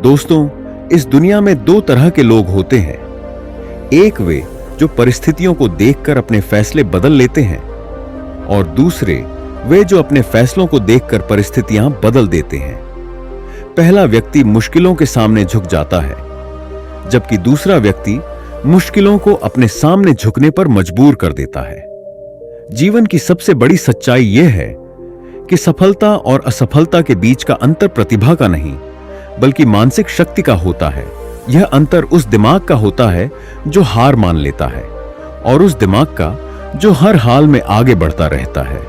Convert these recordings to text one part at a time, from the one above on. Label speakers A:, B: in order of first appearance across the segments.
A: दोस्तों, इस दुनिया में दो तरह के लोग होते हैं। एक वे जो परिस्थितियों को देखकर अपने फैसले बदल लेते हैं, और दूसरे वे जो अपने फैसलों को देखकर परिस्थितियां बदल देते हैं। पहला व्यक्ति मुश्किलों के सामने झुक जाता है, जबकि दूसरा व्यक्ति मुश्किलों को अपने सामने झुकने पर मजबूर कर देता है। जीवन की सबसे बड़ी सच्चाई यह है कि सफलता और असफलता के बीच का अंतर प्रतिभा का नहीं, बल्कि मानसिक शक्ति का होता है। यह अंतर उस दिमाग का होता है जो हार मान लेता है, और उस दिमाग का जो हर हाल में आगे बढ़ता रहता है।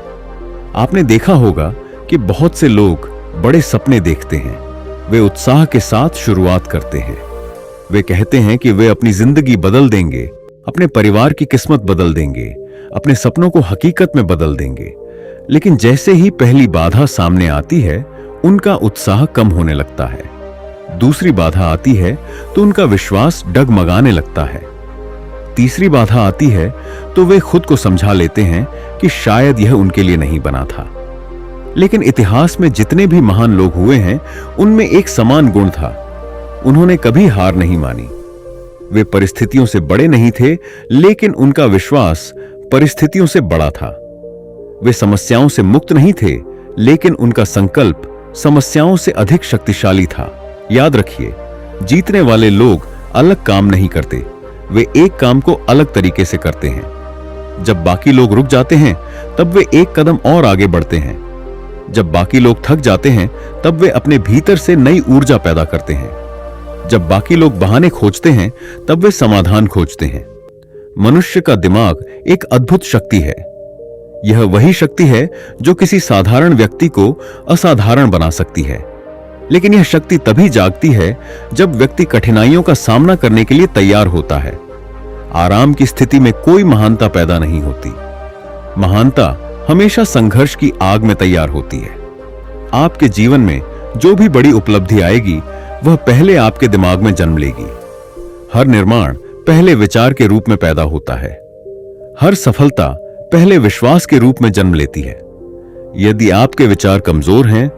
A: आपने देखा होगा कि बहुत से लोग बड़े सपने देखते हैं। वे उत्साह के साथ शुरुआत करते हैं। वे कहते हैं कि वे अपनी जिंदगी बदल देंगे, अपने परिवार की किस्मत बदल देंगे, अपने सपनों को हकीकत में बदल देंगे। लेकिन जैसे ही पहली बाधा सामने आती है, उनका उत्साह कम होने लगता है। दूसरी बाधा आती है तो उनका विश्वास डगमगाने लगता है। तीसरी बाधा आती है तो वे खुद को समझा लेते हैं कि शायद यह उनके लिए नहीं बना था। लेकिन इतिहास में जितने भी महान लोग हुए हैं, उनमें एक समान गुण था। उन्होंने कभी हार नहीं मानी। वे परिस्थितियों से बड़े नहीं थे, लेकिन उनका विश्वास परिस्थितियों से बड़ा था। वे समस्याओं से मुक्त नहीं थे, लेकिन उनका संकल्प समस्याओं से अधिक शक्तिशाली था। याद रखिए, जीतने वाले लोग अलग काम नहीं करते, वे एक काम को अलग तरीके से करते हैं। जब बाकी लोग रुक जाते हैं, तब वे एक कदम और आगे बढ़ते हैं। जब बाकी लोग थक जाते हैं, तब वे अपने भीतर से नई ऊर्जा पैदा करते हैं। जब बाकी लोग बहाने खोजते हैं, तब वे समाधान खोजते हैं। मनुष्य का दिमाग एक अद्भुत शक्ति है। यह वही शक्ति है जो किसी साधारण व्यक्ति को असाधारण बना सकती है। लेकिन यह शक्ति तभी जागती है जब व्यक्ति कठिनाइयों का सामना करने के लिए तैयार होता है। आराम की स्थिति में कोई महानता पैदा नहीं होती। महानता हमेशा संघर्ष की आग में तैयार होती है। आपके जीवन में जो भी बड़ी उपलब्धि आएगी, वह पहले आपके दिमाग में जन्म लेगी। हर निर्माण पहले विचार के रूप में पैदा होता है। हर सफलता पहले विश्वास के रूप में जन्म लेती है। यदि आपके विचार कमजोर हैं,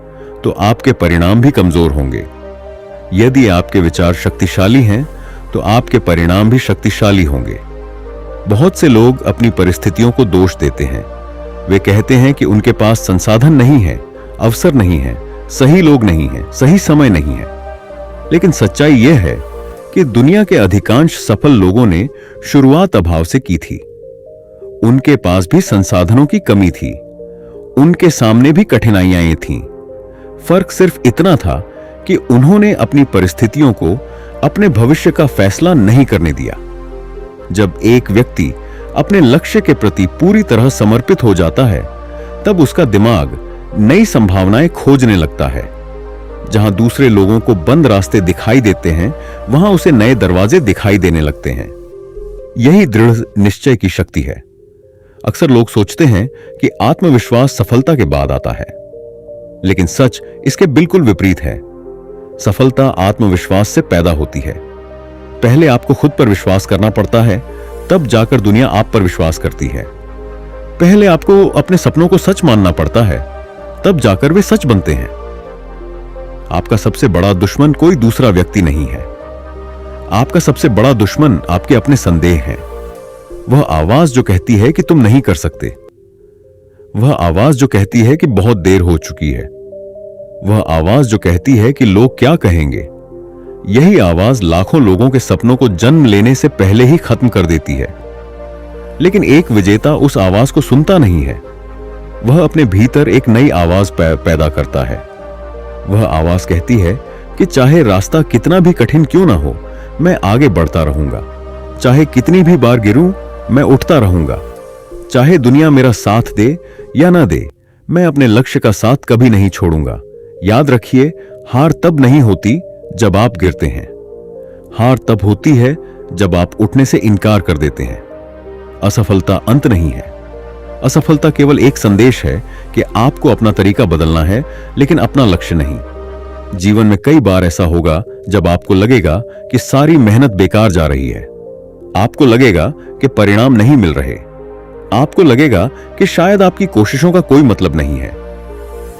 A: तो आपके परिणाम भी कमजोर होंगे। यदि आपके विचार शक्तिशाली हैं, तो आपके परिणाम भी शक्तिशाली होंगे। बहुत से लोग अपनी परिस्थितियों को दोष देते हैं। वे कहते हैं कि उनके पास संसाधन नहीं है, अवसर नहीं है, सही लोग नहीं हैं, सही समय नहीं है। लेकिन सच्चाई यह है कि दुनिया के अधिकांश सफल लोगों ने शुरुआत अभाव से की थी। उनके पास भी संसाधनों की कमी थी। उनके सामने भी कठिनाइयां थीं। फर्क सिर्फ इतना था कि उन्होंने अपनी परिस्थितियों को अपने भविष्य का फैसला नहीं करने दिया। जब एक व्यक्ति अपने लक्ष्य के प्रति पूरी तरह समर्पित हो जाता है, तब उसका दिमाग नई संभावनाएं खोजने लगता है। जहां दूसरे लोगों को बंद रास्ते दिखाई देते हैं, वहां उसे नए दरवाजे दिखाई देने लगते हैं। यही दृढ़ निश्चय की शक्ति है। अक्सर लोग सोचते हैं कि आत्मविश्वास सफलता के बाद आता है, लेकिन सच इसके बिल्कुल विपरीत है। सफलता आत्मविश्वास से पैदा होती है। पहले आपको खुद पर विश्वास करना पड़ता है, तब जाकर दुनिया आप पर विश्वास करती है। पहले आपको अपने सपनों को सच मानना पड़ता है, तब जाकर वे सच बनते हैं। आपका सबसे बड़ा दुश्मन कोई दूसरा व्यक्ति नहीं है। आपका सबसे बड़ा दुश्मन आपके अपने संदेह हैं। वह आवाज जो कहती है कि तुम नहीं कर सकते, वह आवाज जो कहती है कि बहुत देर हो चुकी है, वह आवाज जो कहती है कि लोग क्या कहेंगे, यही आवाज लाखों लोगों के सपनों को जन्म लेने से पहले ही खत्म कर देती है। लेकिन एक विजेता उस आवाज को सुनता नहीं है। वह अपने भीतर एक नई आवाज पैदा करता है। वह आवाज कहती है कि चाहे रास्ता कितना भी कठिन क्यों ना हो, मैं आगे बढ़ता रहूंगा। चाहे कितनी भी बार गिरूं, मैं उठता रहूंगा। चाहे दुनिया मेरा साथ दे या ना दे, मैं अपने लक्ष्य का साथ कभी नहीं छोड़ूंगा। याद रखिए, हार तब नहीं होती जब आप गिरते हैं। हार तब होती है जब आप उठने से इनकार कर देते हैं। असफलता अंत नहीं है। असफलता केवल एक संदेश है कि आपको अपना तरीका बदलना है, लेकिन अपना लक्ष्य नहीं। जीवन में कई बार ऐसा होगा जब आपको लगेगा कि सारी मेहनत बेकार जा रही है। आपको लगेगा कि परिणाम नहीं मिल रहे। आपको लगेगा कि शायद आपकी कोशिशों का कोई मतलब नहीं है।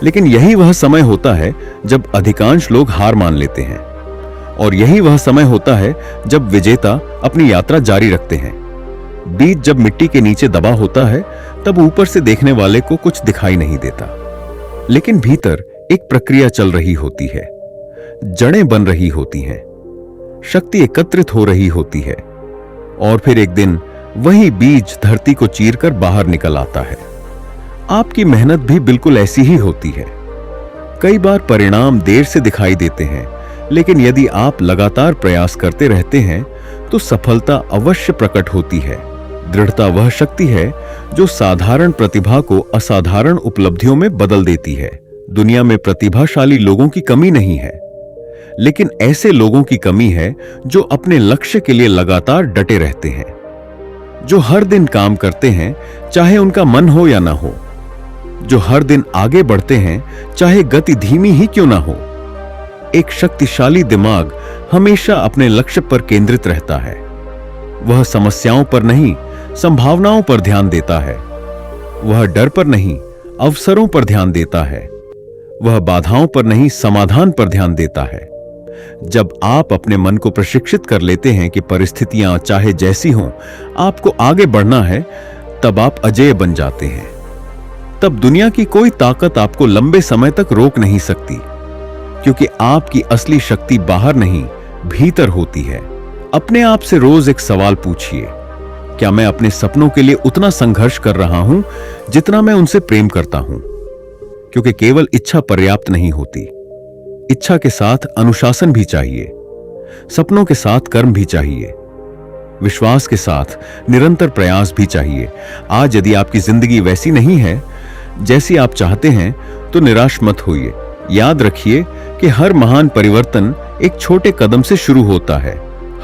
A: लेकिन यही वह समय होता है जब अधिकांश लोग हार मान लेते हैं। और यही वह समय होता है जब विजेता अपनी यात्रा जारी रखते हैं। बीज जब मिट्टी के नीचे दबा होता है तब ऊपर से देखने वाले को कुछ दिखाई नहीं देता, लेकिन भीतर एक प्रक्रिया चल रही होती है। जड़ें बन रही होती हैं, शक्ति एकत्रित हो रही होती है, और फिर एक दिन वही बीज धरती को चीरकर बाहर निकल आता है। आपकी मेहनत भी बिल्कुल ऐसी ही होती है। कई बार परिणाम देर से दिखाई देते हैं, लेकिन यदि आप लगातार प्रयास करते रहते हैं तो सफलता अवश्य प्रकट होती है। दृढ़ता वह शक्ति है जो साधारण प्रतिभा को असाधारण उपलब्धियों में बदल देती है। दुनिया में प्रतिभाशाली लोगों की कमी नहीं है, लेकिन ऐसे लोगों की कमी है जो अपने लक्ष्य के लिए लगातार डटे रहते हैं, जो हर दिन काम करते हैं चाहे उनका मन हो या ना हो, जो हर दिन आगे बढ़ते हैं चाहे गति धीमी ही क्यों ना हो। एक शक्तिशाली दिमाग हमेशा अपने लक्ष्य पर केंद्रित रहता है। वह समस्याओं पर नहीं, संभावनाओं पर ध्यान देता है। वह डर पर नहीं, अवसरों पर ध्यान देता है। वह बाधाओं पर नहीं, समाधान पर ध्यान देता है। जब आप अपने मन को प्रशिक्षित कर लेते हैं कि परिस्थितियां चाहे जैसी हों, आपको आगे बढ़ना है, तब आप अजेय बन जाते हैं। तब दुनिया की कोई ताकत आपको लंबे समय तक रोक नहीं सकती, क्योंकि आपकी असली शक्ति बाहर नहीं, भीतर होती है। अपने आप से रोज एक सवाल पूछिए, क्या मैं अपने सपनों के लिए उतना संघर्ष कर रहा हूं जितना मैं उनसे प्रेम करता हूं? क्योंकि केवल इच्छा पर्याप्त नहीं होती। इच्छा के साथ अनुशासन भी चाहिए, सपनों के साथ कर्म भी चाहिए, विश्वास के साथ निरंतर प्रयास भी चाहिए। आज यदि आपकी जिंदगी वैसी नहीं है जैसी आप चाहते हैं तो निराश मत होइए। याद रखिए कि हर महान परिवर्तन एक छोटे कदम से शुरू होता है।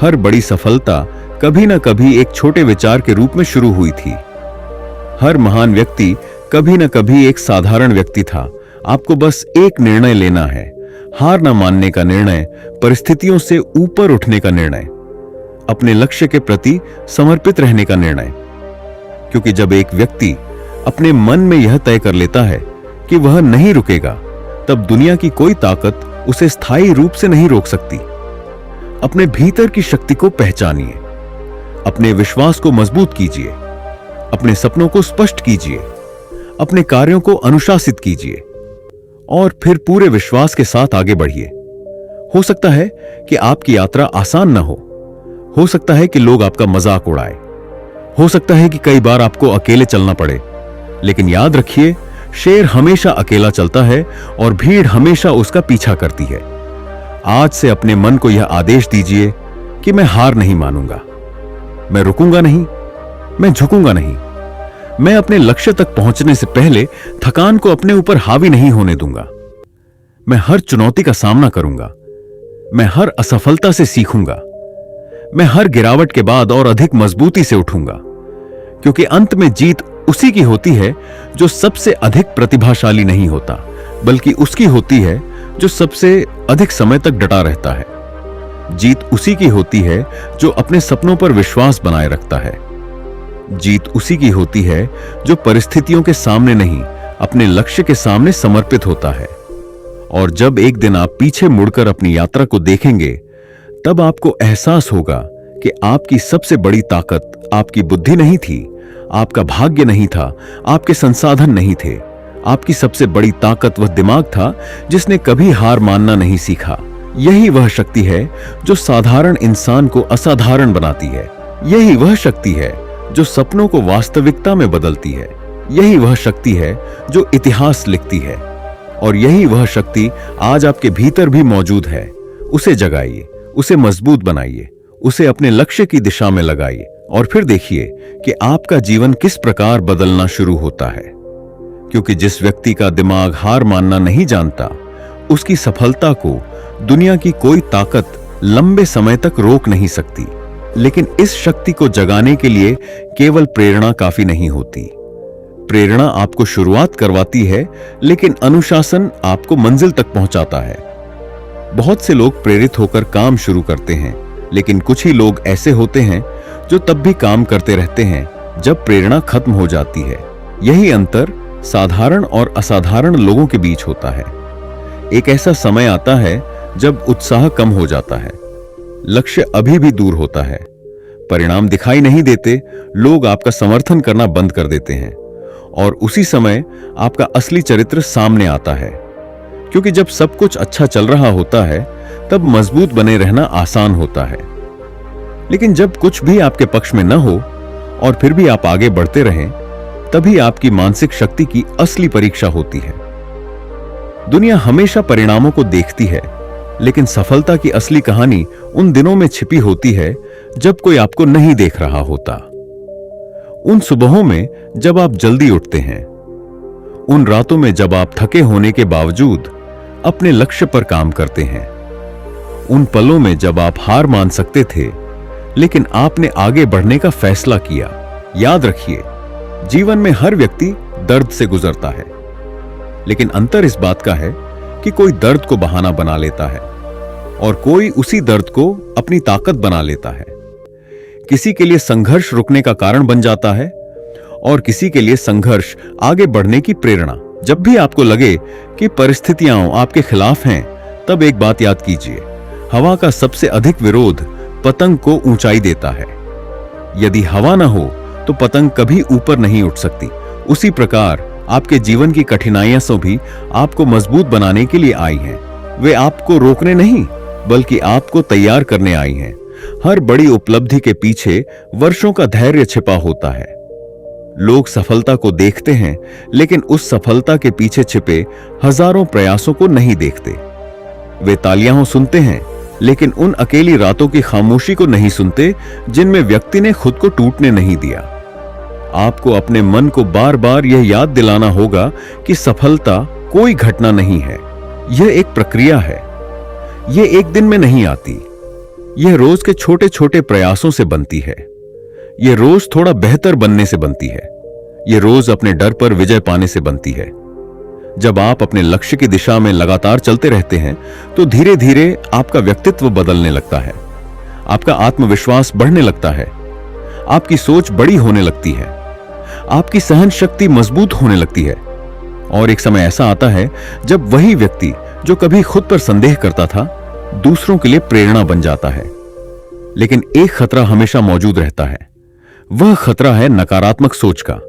A: हर बड़ी सफलता कभी न कभी एक छोटे विचार के रूप में शुरू हुई थी। हर महान व्यक्ति कभी न कभी एक साधारण व्यक्ति था। आपको बस एक निर्णय लेना है, हार न मानने का निर्णय, परिस्थितियों से ऊपर उठने का निर्णय, अपने लक्ष्य के प्रति समर्पित रहने का निर्णय। क्योंकि जब एक व्यक्ति अपने मन में यह तय कर लेता है कि वह नहीं रुकेगा, तब दुनिया की कोई ताकत उसे स्थायी रूप से नहीं रोक सकती। अपने भीतर की शक्ति को पहचानिए, अपने विश्वास को मजबूत कीजिए, अपने सपनों को स्पष्ट कीजिए, अपने कार्यों को अनुशासित कीजिए और फिर पूरे विश्वास के साथ आगे बढ़िए। हो सकता है कि आपकी यात्रा आसान न हो सकता है कि लोग आपका मजाक उड़ाए, हो सकता है कि कई बार आपको अकेले चलना पड़े, लेकिन याद रखिए, शेर हमेशा अकेला चलता है और भीड़ हमेशा उसका पीछा करती है। आज से अपने मन को यह आदेश दीजिए कि मैं हार नहीं मानूंगा, मैं रुकूंगा नहीं, मैं झुकूंगा नहीं। मैं अपने लक्ष्य तक पहुंचने से पहले थकान को अपने ऊपर हावी नहीं होने दूंगा। मैं हर चुनौती का सामना करूंगा, मैं हर असफलता से सीखूंगा, मैं हर गिरावट के बाद और अधिक मजबूती से उठूंगा, क्योंकि अंत में जीत उसी की होती है जो सबसे अधिक प्रतिभाशाली नहीं होता, बल्कि उसकी होती है जो सबसे अधिक समय तक डटा रहता है। जीत उसी की होती है जो अपने सपनों पर विश्वास बनाए रखता है। जीत उसी की होती है जो परिस्थितियों के सामने नहीं, अपने लक्ष्य के सामने समर्पित होता है। और जब एक दिन आप पीछे मुड़कर अपनी यात्रा को देखेंगे, तब आपको एहसास होगा कि आपकी सबसे बड़ी ताकत आपकी बुद्धि नहीं थी, आपका भाग्य नहीं था, आपके संसाधन नहीं थे। आपकी सबसे बड़ी ताकत वह दिमाग था जिसने कभी हार मानना नहीं सीखा। यही वह शक्ति है जो साधारण इंसान को असाधारण बनाती है। यही वह शक्ति है जो सपनों को वास्तविकता में बदलती है। यही वह शक्ति है जो इतिहास लिखती है। और यही वह शक्ति आज आपके भीतर भी मौजूद है। उसे जगाइए, उसे मजबूत बनाइए, उसे अपने लक्ष्य की दिशा में लगाइए और फिर देखिए कि आपका जीवन किस प्रकार बदलना शुरू होता है। क्योंकि जिस व्यक्ति का दिमाग हार मानना नहीं जानता, उसकी सफलता को दुनिया की कोई ताकत लंबे समय तक रोक नहीं सकती। लेकिन इस शक्ति को जगाने के लिए केवल प्रेरणा काफी नहीं होती। प्रेरणा आपको शुरुआत करवाती है, लेकिन अनुशासन आपको मंजिल तक पहुंचाता है। बहुत से लोग प्रेरित होकर काम शुरू करते हैं, लेकिन कुछ ही लोग ऐसे होते हैं जो तब भी काम करते रहते हैं जब प्रेरणा खत्म हो जाती है। यही अंतर साधारण और असाधारण लोगों के बीच होता है। एक ऐसा समय आता है जब उत्साह कम हो जाता है, लक्ष्य अभी भी दूर होता है, परिणाम दिखाई नहीं देते, लोग आपका समर्थन करना बंद कर देते हैं और उसी समय आपका असली चरित्र सामने आता है। क्योंकि जब सब कुछ अच्छा चल रहा होता है तब मजबूत बने रहना आसान होता है, लेकिन जब कुछ भी आपके पक्ष में न हो और फिर भी आप आगे बढ़ते रहें, तभी आपकी मानसिक शक्ति की असली परीक्षा होती है। दुनिया हमेशा परिणामों को देखती है, लेकिन सफलता की असली कहानी उन दिनों में छिपी होती है जब कोई आपको नहीं देख रहा होता। उन सुबहों में जब आप जल्दी उठते हैं, उन रातों में जब आप थके होने के बावजूद अपने लक्ष्य पर काम करते हैं, उन पलों में जब आप हार मान सकते थे लेकिन आपने आगे बढ़ने का फैसला किया। याद रखिए, जीवन में हर व्यक्ति दर्द से गुजरता है, लेकिन अंतर इस बात का है कि कोई दर्द को बहाना बना लेता है और कोई उसी दर्द को अपनी ताकत बना लेता है। किसी के लिए संघर्ष रुकने का कारण बन जाता है और किसी के लिए संघर्ष आगे बढ़ने की प्रेरणा। जब भी आपको लगे कि परिस्थितियां आपके खिलाफ हैं, तब एक बात याद कीजिए, हवा का सबसे अधिक विरोध पतंग को ऊंचाई देता है। यदि हवा ना हो तो पतंग कभी ऊपर नहीं उठ सकती। उसी प्रकार आपके जीवन की कठिनाइयां सो भी आपको मजबूत बनाने के लिए आई हैं। वे आपको रोकने नहीं, बल्कि आपको तैयार करने आई हैं। हर बड़ी उपलब्धि के पीछे वर्षों का धैर्य छिपा होता है। लोग सफलता को देखते हैं, लेकिन उस सफलता के पीछे छिपे हजारों प्रयासों को नहीं देखते। वे तालियां सुनते हैं, लेकिन उन अकेली रातों की खामोशी को नहीं सुनते जिनमें व्यक्ति ने खुद को टूटने नहीं दिया। आपको अपने मन को बार बार यह याद दिलाना होगा कि सफलता कोई घटना नहीं है, यह एक प्रक्रिया है। यह एक दिन में नहीं आती, यह रोज के छोटे छोटे प्रयासों से बनती है। यह रोज थोड़ा बेहतर बनने से बनती है। यह रोज अपने डर पर विजय पाने से बनती है। जब आप अपने लक्ष्य की दिशा में लगातार चलते रहते हैं तो धीरे धीरे आपका व्यक्तित्व बदलने लगता है, आपका आत्मविश्वास बढ़ने लगता है, आपकी सोच बड़ी होने लगती है, आपकी सहन शक्ति मजबूत होने लगती है। और एक समय ऐसा आता है जब वही व्यक्ति जो कभी खुद पर संदेह करता था, दूसरों के लिए प्रेरणा बन जाता है। लेकिन एक खतरा हमेशा मौजूद रहता है, वह खतरा है नकारात्मक सोच का।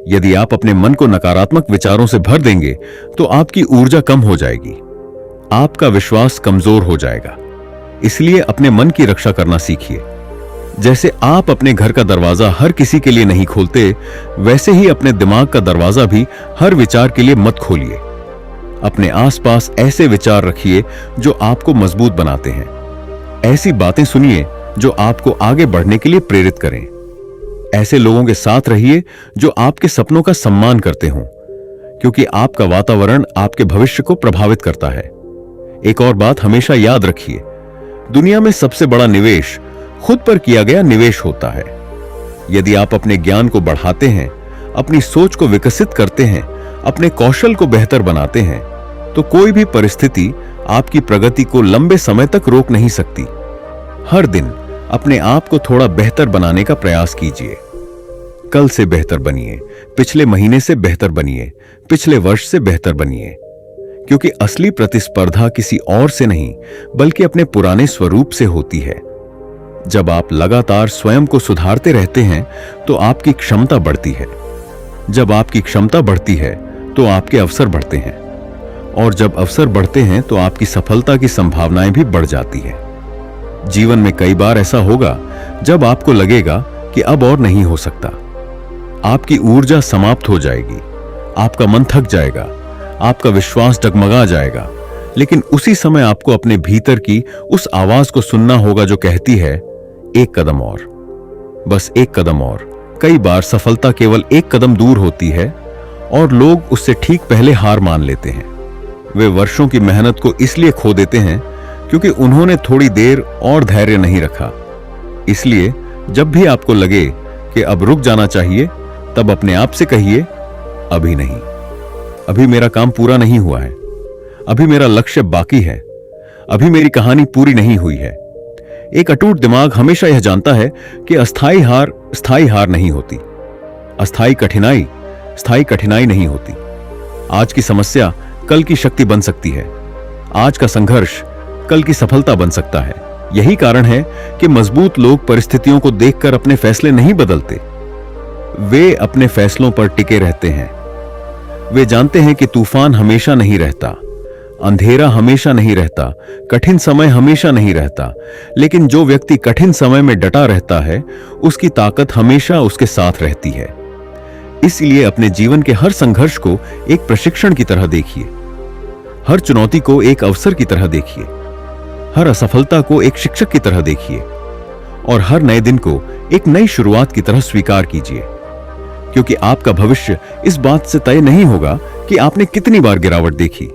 A: यदि आप अपने मन को नकारात्मक विचारों से भर देंगे तो आपकी ऊर्जा कम हो जाएगी, आपका विश्वास कमजोर हो जाएगा। इसलिए अपने मन की रक्षा करना सीखिए। जैसे आप अपने घर का दरवाजा हर किसी के लिए नहीं खोलते, वैसे ही अपने दिमाग का दरवाजा भी हर विचार के लिए मत खोलिए। अपने आसपास ऐसे विचार रखिए जो आपको मजबूत बनाते हैं। ऐसी बातें सुनिए जो आपको आगे बढ़ने के लिए प्रेरित करें। ऐसे लोगों के साथ रहिए जो आपके सपनों का सम्मान करते हों, क्योंकि आपका वातावरण आपके भविष्य को प्रभावित करता है। एक और बात हमेशा याद रखिए, दुनिया में सबसे बड़ा निवेश खुद पर किया गया निवेश होता है। यदि आप अपने ज्ञान को बढ़ाते हैं, अपनी सोच को विकसित करते हैं, अपने कौशल को बेहतर बनाते हैं, तो कोई भी परिस्थिति आपकी प्रगति को लंबे समय तक रोक नहीं सकती। हर दिन अपने आप को थोड़ा बेहतर बनाने का प्रयास कीजिए। कल से बेहतर बनिए, पिछले महीने से बेहतर बनिए, पिछले वर्ष से बेहतर बनिए, क्योंकि असली प्रतिस्पर्धा किसी और से नहीं बल्कि अपने पुराने स्वरूप से होती है। जब आप लगातार स्वयं को सुधारते रहते हैं तो आपकी क्षमता बढ़ती है। जब आपकी क्षमता बढ़ती है तो आपके अवसर बढ़ते हैं, और जब अवसर बढ़ते हैं तो आपकी सफलता की संभावनाएं भी बढ़ जाती हैं। जीवन में कई बार ऐसा होगा जब आपको लगेगा कि अब और नहीं हो सकता। आपकी ऊर्जा समाप्त हो जाएगी, आपका मन थक जाएगा, आपका विश्वास डगमगा जाएगा। लेकिन उसी समय आपको अपने भीतर की उस आवाज को सुनना होगा जो कहती है, एक कदम और, बस एक कदम और। कई बार सफलता केवल एक कदम दूर होती है और लोग उससे ठीक पहले हार मान लेते हैं। वे वर्षों की मेहनत को इसलिए खो देते हैं क्योंकि उन्होंने थोड़ी देर और धैर्य नहीं रखा। इसलिए जब भी आपको लगे कि अब रुक जाना चाहिए, तब अपने आप से कहिए, अभी नहीं, अभी मेरा काम पूरा नहीं हुआ है, अभी मेरा लक्ष्य बाकी है, अभी मेरी कहानी पूरी नहीं हुई है। एक अटूट दिमाग हमेशा यह जानता है कि अस्थाई हार स्थायी हार नहीं होती, अस्थाई कठिनाई स्थायी कठिनाई नहीं होती। आज की समस्या कल की शक्ति बन सकती है, आज का संघर्ष कल की सफलता बन सकता है। यही कारण है कि मजबूत लोग परिस्थितियों को देखकर अपने फैसले नहीं बदलते। वे अपने फैसलों पर टिके रहते हैं। वे जानते हैं कि तूफान हमेशा नहीं रहता, अंधेरा हमेशा नहीं रहता, कठिन समय हमेशा नहीं रहता, लेकिन जो व्यक्ति कठिन समय में डटा रहता है उसकी ताकत हमेशा उसके साथ रहती है। इसलिए अपने जीवन के हर संघर्ष को एक प्रशिक्षण की तरह देखिए, हर चुनौती को एक अवसर की तरह देखिए, हर असफलता को एक शिक्षक की तरह देखिए और हर नए दिन को एक नई शुरुआत की तरह स्वीकार कीजिए, क्योंकि आपका भविष्य इस बात से तय नहीं होगा कि आपने कितनी बार गिरावट देखी।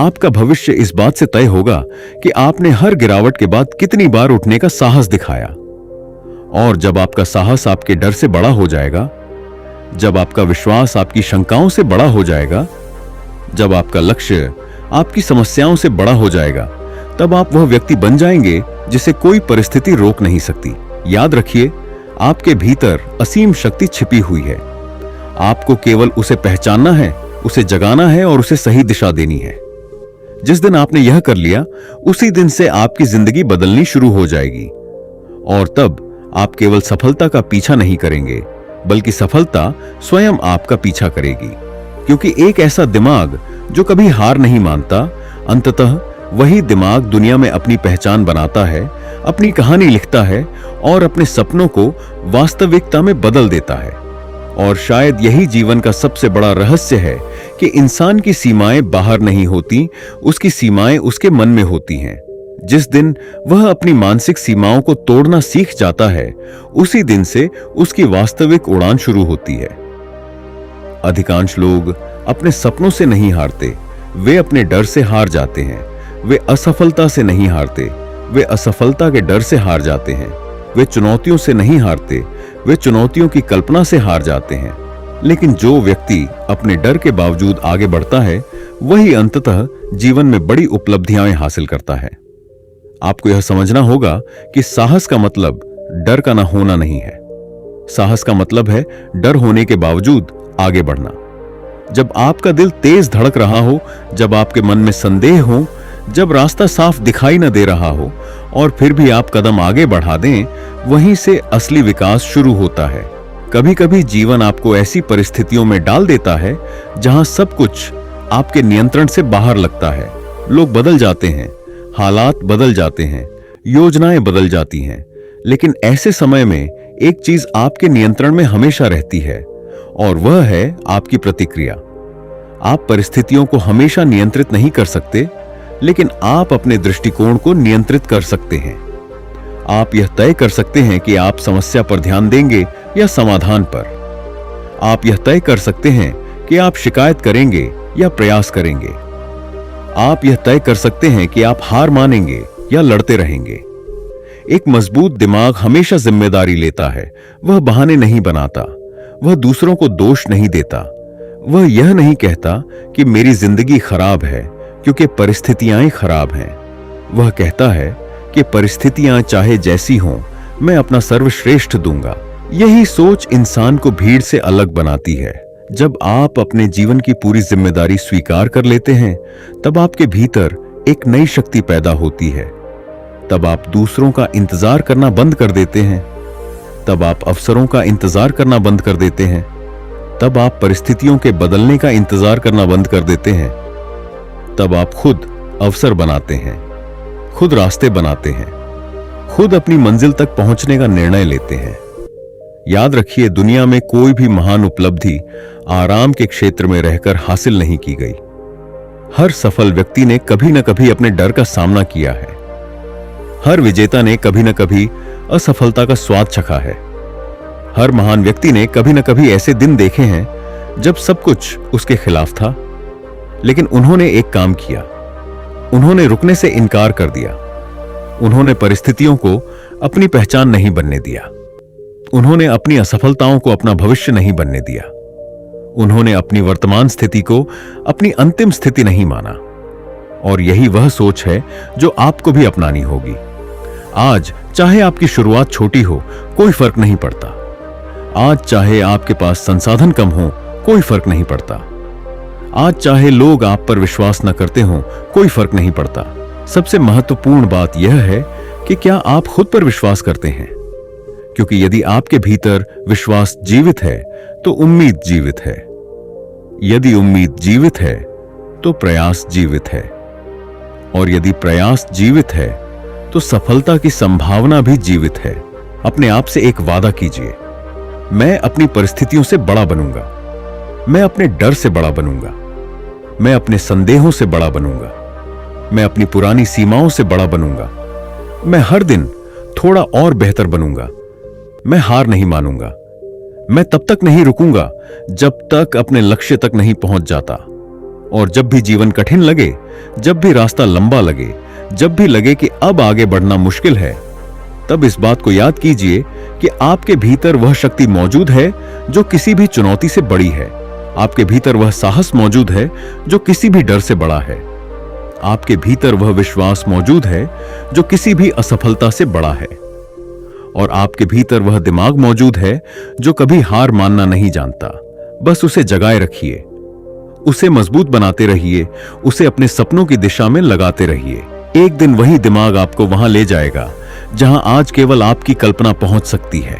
A: आपका भविष्य इस बात से तय होगा कि आपने हर गिरावट के बाद कितनी बार उठने का साहस दिखाया। और जब आपका साहस आपके डर से बड़ा हो जाएगा, जब आपका विश्वास आपकी शंकाओं से बड़ा हो जाएगा, जब आपका लक्ष्य आपकी समस्याओं से बड़ा हो जाएगा, तब आप वह व्यक्ति बन जाएंगे जिसे कोई परिस्थिति रोक नहीं सकती। याद रखिए, आपके भीतर असीम शक्ति छिपी हुई है। आपको केवल उसे पहचानना है, उसे जगाना है और उसे सही दिशा देनी है। जिस दिन आपने यह कर लिया, उसी दिन से आपकी जिंदगी बदलनी शुरू हो जाएगी और तब आप केवल सफलता का पीछा नहीं करेंगे, बल्कि सफलता स्वयं आपका पीछा करेगी। क्योंकि एक ऐसा दिमाग जो कभी हार नहीं मानता, अंततः वही दिमाग दुनिया में अपनी पहचान बनाता है, अपनी कहानी लिखता है और अपने सपनों को वास्तविकता में बदल देता है। और शायद यही जीवन का सबसे बड़ा रहस्य है कि इंसान की सीमाएं बाहर नहीं होती, उसकी सीमाएं उसके मन में होती हैं। जिस दिन वह अपनी मानसिक सीमाओं को तोड़ना सीख जाता है, उसी दिन से उसकी वास्तविक उड़ान शुरू होती है। अधिकांश लोग अपने सपनों से नहीं हारते, वे अपने डर से हार जाते हैं। वे असफलता से नहीं हारते, वे असफलता के डर से हार जाते हैं। वे चुनौतियों से नहीं हारते, वे चुनौतियों की कल्पना से हार जाते हैं। लेकिन जो व्यक्ति अपने डर के बावजूद आगे बढ़ता है, वही अंततः जीवन में बड़ी उपलब्धियां हासिल करता है। आपको यह समझना होगा कि साहस का मतलब डर का ना होना नहीं है। साहस का मतलब है डर होने के बावजूद आगे बढ़ना। जब आपका दिल तेज धड़क रहा हो, जब आपके मन में संदेह हो, जब रास्ता साफ दिखाई न दे रहा हो और फिर भी आप कदम आगे बढ़ा दें, वहीं से असली विकास शुरू होता है। कभी कभी जीवन आपको ऐसी परिस्थितियों में डाल देता है जहां सब कुछ आपके नियंत्रण से बाहर लगता है। लोग बदल जाते हैं, हालात बदल जाते हैं, योजनाएं बदल जाती हैं, लेकिन ऐसे समय में एक चीज आपके नियंत्रण में हमेशा रहती है और वह है आपकी प्रतिक्रिया। आप परिस्थितियों को हमेशा नियंत्रित नहीं कर सकते, लेकिन आप अपने दृष्टिकोण को नियंत्रित कर सकते हैं। आप यह तय कर सकते हैं कि आप समस्या पर ध्यान देंगे या समाधान पर। आप यह तय कर सकते हैं कि आप शिकायत करेंगे या प्रयास करेंगे। आप यह तय कर सकते हैं कि आप हार मानेंगे या लड़ते रहेंगे। एक मजबूत दिमाग हमेशा जिम्मेदारी लेता है। वह बहाने नहीं बनाता, वह दूसरों को दोष नहीं देता। वह यह नहीं कहता कि मेरी जिंदगी खराब है क्योंकि परिस्थितियां खराब हैं। वह कहता है कि परिस्थितियां चाहे जैसी हों, मैं अपना सर्वश्रेष्ठ दूंगा। यही सोच इंसान को भीड़ से अलग बनाती है। जब आप अपने जीवन की पूरी जिम्मेदारी स्वीकार कर लेते हैं, तब आपके भीतर एक नई शक्ति पैदा होती है। तब आप दूसरों का इंतजार करना बंद कर देते हैं, तब आप अवसरों का इंतजार करना बंद कर देते हैं, तब आप परिस्थितियों के बदलने का इंतजार करना बंद कर देते हैं। तब आप खुद अवसर बनाते हैं, खुद रास्ते बनाते हैं, खुद अपनी मंजिल तक पहुंचने का निर्णय लेते हैं। याद रखिए, दुनिया में कोई भी महान उपलब्धि आराम के क्षेत्र में रहकर हासिल नहीं की गई। हर सफल व्यक्ति ने कभी न कभी अपने डर का सामना किया है। हर विजेता ने कभी न कभी असफलता का स्वाद चखा है। हर महान व्यक्ति ने कभी न कभी ऐसे दिन देखे हैं जब सब कुछ उसके खिलाफ था, लेकिन उन्होंने एक काम किया। उन्होंने रुकने से इनकार कर दिया। उन्होंने परिस्थितियों को अपनी पहचान नहीं बनने दिया। उन्होंने अपनी असफलताओं को अपना भविष्य नहीं बनने दिया। उन्होंने अपनी वर्तमान स्थिति को अपनी अंतिम स्थिति नहीं माना। और यही वह सोच है जो आपको भी अपनानी होगी। आज चाहे आपकी शुरुआत छोटी हो, कोई फर्क नहीं पड़ता। आज चाहे आपके पास संसाधन कम हो, कोई फर्क नहीं पड़ता। आज चाहे लोग आप पर विश्वास न करते हों, कोई फर्क नहीं पड़ता। सबसे महत्वपूर्ण बात यह है कि क्या आप खुद पर विश्वास करते हैं, क्योंकि यदि आपके भीतर विश्वास जीवित है तो उम्मीद जीवित है। यदि उम्मीद जीवित है तो प्रयास जीवित है, और यदि प्रयास जीवित है तो सफलता की संभावना भी जीवित है। अपने आप से एक वादा कीजिए, मैं अपनी परिस्थितियों से बड़ा बनूंगा, मैं अपने डर से बड़ा बनूंगा, मैं अपने संदेहों से बड़ा बनूंगा, मैं अपनी पुरानी सीमाओं से बड़ा बनूंगा, मैं हर दिन थोड़ा और बेहतर बनूंगा, मैं हार नहीं मानूंगा, मैं तब तक नहीं रुकूंगा जब तक अपने लक्ष्य तक नहीं पहुंच जाता। और जब भी जीवन कठिन लगे, जब भी रास्ता लंबा लगे, जब भी लगे कि अब आगे बढ़ना मुश्किल है, तब इस बात को याद कीजिए कि आपके भीतर वह शक्ति मौजूद है जो किसी भी चुनौती से बड़ी है। आपके भीतर वह साहस मौजूद है जो किसी भी डर से बड़ा है। आपके भीतर वह विश्वास मौजूद है जो किसी भी असफलता से बड़ा है। और आपके भीतर वह दिमाग मौजूद है जो कभी हार मानना नहीं जानता। बस उसे जगाए रखिए, उसे मजबूत बनाते रहिए, उसे अपने सपनों की दिशा में लगाते रहिए। एक दिन वही दिमाग आपको वहां ले जाएगा जहां आज केवल आपकी कल्पना पहुंच सकती है।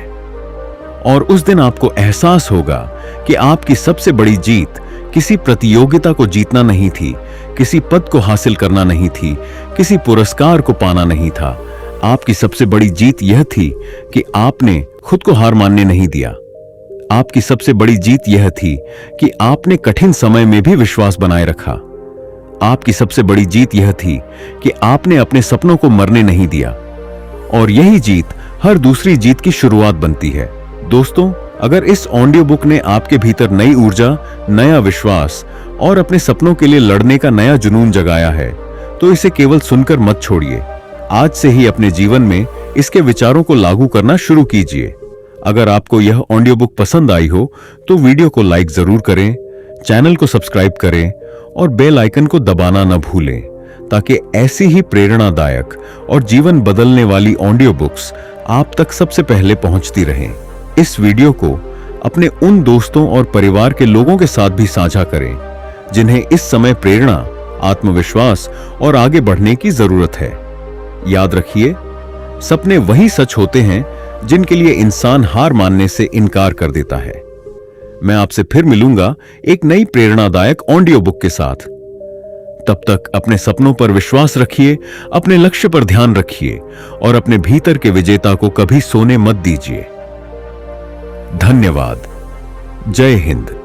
A: और उस दिन आपको एहसास होगा कि आपकी सबसे बड़ी जीत किसी प्रतियोगिता को जीतना नहीं थी, किसी पद को हासिल करना नहीं थी, किसी पुरस्कार को पाना नहीं था। आपकी सबसे बड़ी जीत यह थी कि आपने खुद को हार मानने नहीं दिया। आपकी सबसे बड़ी जीत यह थी कि आपने कठिन समय में भी विश्वास बनाए रखा। आपकी सबसे बड़ी जीत यह थी कि आपने अपने सपनों को मरने नहीं दिया। और यही जीत हर दूसरी जीत की शुरुआत बनती है। दोस्तों, अगर इस ऑडियो बुक ने आपके भीतर नई ऊर्जा, नया विश्वास और अपने सपनों के लिए लड़ने का नया जुनून जगाया है, तो इसे केवल सुनकर मत छोड़िए। आज से ही अपने जीवन में इसके विचारों को लागू करना शुरू कीजिए। अगर आपको यह ऑडियो बुक पसंद आई हो तो वीडियो को लाइक जरूर करें, चैनल को सब्सक्राइब करें और बेल आइकन को दबाना न भूलें, ताकि ऐसी ही प्रेरणादायक और जीवन बदलने वाली ऑडियो बुक्स आप तक सबसे पहले पहुंचती रहें। इस वीडियो को अपने उन दोस्तों और परिवार के लोगों के साथ भी साझा करें जिन्हें इस समय प्रेरणा, आत्मविश्वास और आगे बढ़ने की जरूरत है। याद रखिए, सपने वही सच होते हैं जिनके लिए इंसान हार मानने से इनकार कर देता है। मैं आपसे फिर मिलूंगा एक नई प्रेरणादायक ऑडियो बुक के साथ। तब तक अपने सपनों पर विश्वास रखिए, अपने लक्ष्य पर ध्यान रखिए और अपने भीतर के विजेता को कभी सोने मत दीजिए। धन्यवाद। जय हिंद।